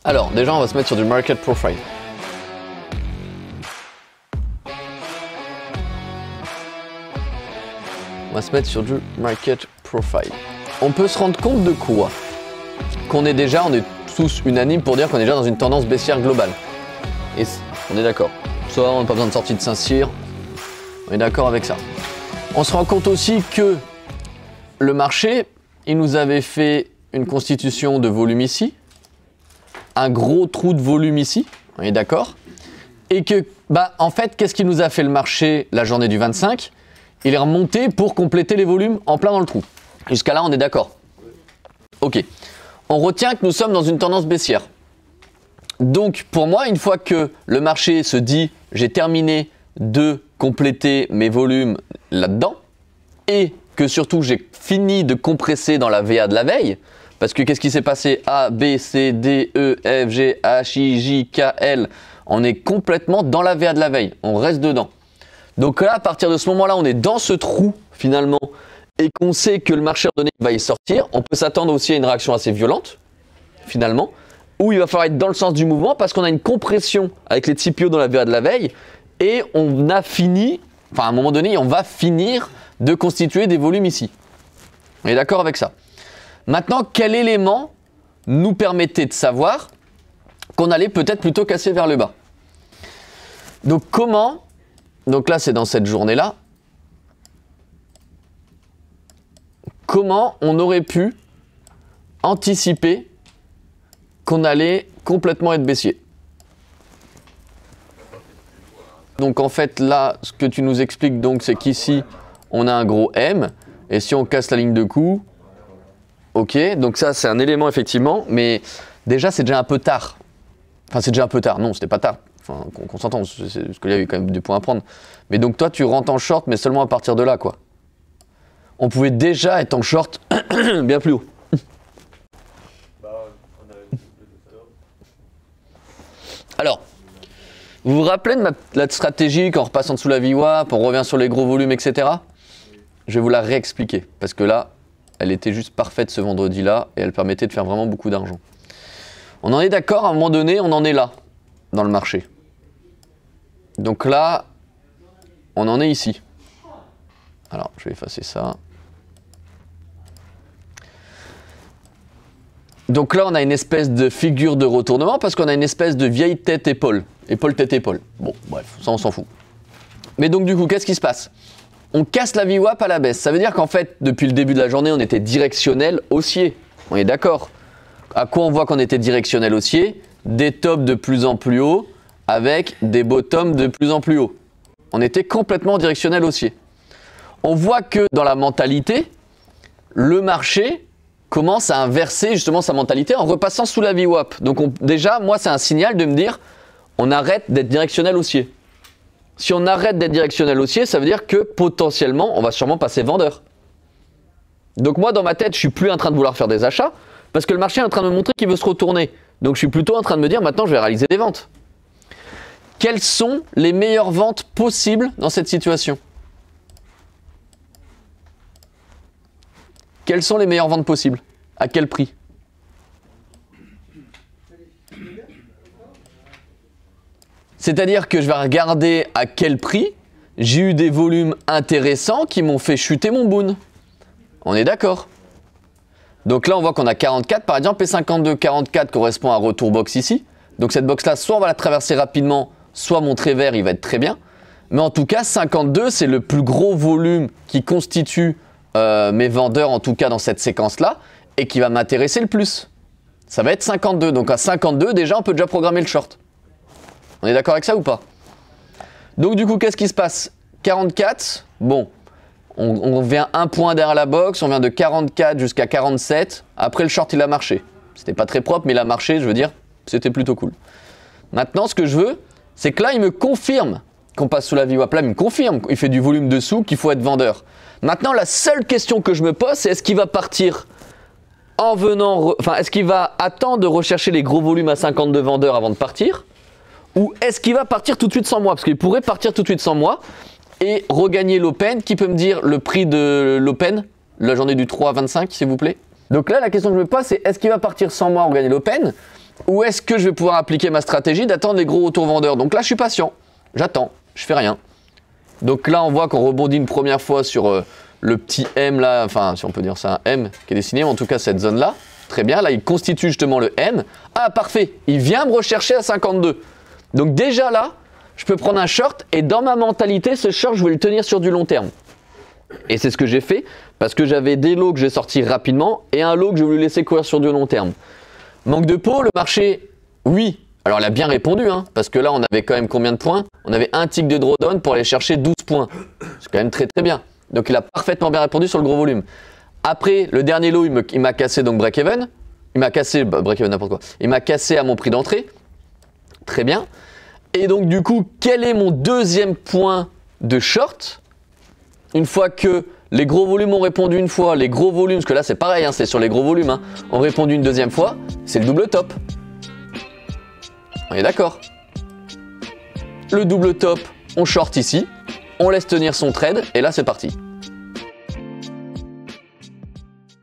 Alors, déjà, on va se mettre sur du market profile. On va se mettre sur du market profile. On peut se rendre compte de quoi? On est tous unanimes pour dire qu'on est déjà dans une tendance baissière globale. Et on est d'accord. Ça, on n'a pas besoin de sortie de Saint-Cyr. On est d'accord avec ça. On se rend compte aussi que le marché, il nous avait fait une constitution de volume ici, un gros trou de volume ici, on est d'accord? Et que, en fait, qu'est-ce qui nous a fait le marché la journée du 25? Il est remonté pour compléter les volumes en plein dans le trou. Jusqu'à là, on est d'accord? Ok. On retient que nous sommes dans une tendance baissière. Donc, pour moi, une fois que le marché se dit « j'ai terminé de compléter mes volumes là-dedans » et que surtout j'ai fini de compresser dans la VA de la veille, parce que qu'est-ce qui s'est passé? A, B, C, D, E, F, G, H, I, J, K, L, on est complètement dans la VA de la veille, on reste dedans. Donc là, à partir de ce moment-là, on est dans ce trou finalement, et qu'on sait que le marché donné va y sortir, on peut s'attendre aussi à une réaction assez violente, finalement, où il va falloir être dans le sens du mouvement, parce qu'on a une compression avec les TPO dans la VA de la veille, et on a fini, à un moment donné, on va finir de constituer des volumes ici. On est d'accord avec ça? Maintenant, quel élément nous permettait de savoir qu'on allait peut-être plutôt casser vers le bas? Donc comment, donc là c'est dans cette journée-là, comment on aurait pu anticiper qu'on allait complètement être baissier? Donc en fait là, ce que tu nous expliques donc, c'est qu'ici on a un gros M, et si on casse la ligne de coup, ok, donc ça c'est un élément effectivement, mais déjà c'est déjà un peu tard. Enfin c'est déjà un peu tard, non c'était pas tard, enfin qu'on s'entend, parce qu'il y a eu quand même des points à prendre. Mais donc toi tu rentres en short, mais seulement à partir de là quoi. On pouvait déjà être en short bien plus haut. Alors, vous vous rappelez de la stratégie quand on repasse en dessous la VWAP, on revient sur les gros volumes, etc. Je vais vous la réexpliquer, parce que là, elle était juste parfaite ce vendredi-là, et elle permettait de faire vraiment beaucoup d'argent. On en est d'accord, à un moment donné, on en est là, dans le marché. Donc là, on en est ici. Alors, je vais effacer ça. Donc là, on a une espèce de figure de retournement, parce qu'on a une espèce de vieille tête-épaule. Épaule-tête-épaule. Bon, bref, ça on s'en fout. Mais donc du coup, qu'est-ce qui se passe? On casse la VWAP à la baisse. Ça veut dire qu'en fait, depuis le début de la journée, on était directionnel haussier. On est d'accord? À quoi on voit qu'on était directionnel haussier? Des tops de plus en plus haut avec des bottoms de plus en plus haut. On était complètement directionnel haussier. On voit que dans la mentalité, le marché commence à inverser justement sa mentalité en repassant sous la VWAP. Donc déjà, moi, c'est un signal de me dire, on arrête d'être directionnel haussier. Si on arrête d'être directionnel haussier, ça veut dire que potentiellement, on va sûrement passer vendeur. Donc moi, dans ma tête, je suis plus en train de vouloir faire des achats parce que le marché est en train de me montrer qu'il veut se retourner. Donc je suis plutôt en train de me dire, maintenant, je vais réaliser des ventes. Quelles sont les meilleures ventes possibles dans cette situation? Quelles sont les meilleures ventes possibles? À quel prix? C'est-à-dire que je vais regarder à quel prix j'ai eu des volumes intéressants qui m'ont fait chuter mon boon. On est d'accord? Donc là, on voit qu'on a 44 par exemple et 52. 44 correspond à un retour box ici. Donc cette box-là, soit on va la traverser rapidement, soit mon trait vert, il va être très bien. Mais en tout cas, 52, c'est le plus gros volume qui constitue mes vendeurs, en tout cas dans cette séquence-là, et qui va m'intéresser le plus. Ça va être 52. Donc à 52, déjà, on peut déjà programmer le short. On est d'accord avec ça ou pas? Donc du coup, qu'est-ce qui se passe? 44, bon, on vient un point derrière la box, on vient de 44 jusqu'à 47. Après, le short, il a marché. C'était pas très propre, mais il a marché, je veux dire, c'était plutôt cool. Maintenant, ce que je veux, c'est que là, il me confirme qu'on passe sous la VWAP. Là, il me confirme, il fait du volume dessous, qu'il faut être vendeur. Maintenant, la seule question que je me pose, c'est est-ce qu'il va partir en venant... Enfin, est-ce qu'il va attendre de rechercher les gros volumes à 52 vendeurs avant de partir? Ou est-ce qu'il va partir tout de suite sans moi? Parce qu'il pourrait partir tout de suite sans moi et regagner l'open. Qui peut me dire le prix de l'open, la journée du 3 à 25, s'il vous plaît? Donc là, la question que je me pose, c'est est-ce qu'il va partir sans moi regagner l'open? Ou est-ce que je vais pouvoir appliquer ma stratégie d'attendre les gros retours vendeurs? Donc là, je suis patient. J'attends. Je fais rien. Donc là, on voit qu'on rebondit une première fois sur le petit M là. Enfin, si on peut dire ça, un M qui est dessiné. En tout cas, cette zone-là. Très bien. Là, il constitue justement le M. Ah, parfait. Il vient me rechercher à 52. Donc déjà là, je peux prendre un short. Et dans ma mentalité, ce short, je vais le tenir sur du long terme. Et c'est ce que j'ai fait. Parce que j'avais des lots que j'ai sortis rapidement. Et un lot que je voulais laisser courir sur du long terme. Manque de peau, le marché, oui. Alors, il a bien répondu, hein, parce que là, on avait quand même combien de points? On avait un tick de drawdown pour aller chercher 12 points. C'est quand même très très bien. Donc, il a parfaitement bien répondu sur le gros volume. Après, le dernier lot, il m'a cassé donc break-even. Il m'a cassé, break-even n'importe quoi. Il m'a cassé à mon prix d'entrée. Très bien. Et donc, du coup, quel est mon deuxième point de short? Une fois que les gros volumes ont répondu une fois, les gros volumes, parce que là c'est pareil, hein, c'est sur les gros volumes, hein, ont répondu une deuxième fois, c'est le double top. On est d'accord? Le double top, on short ici, on laisse tenir son trade, et là c'est parti.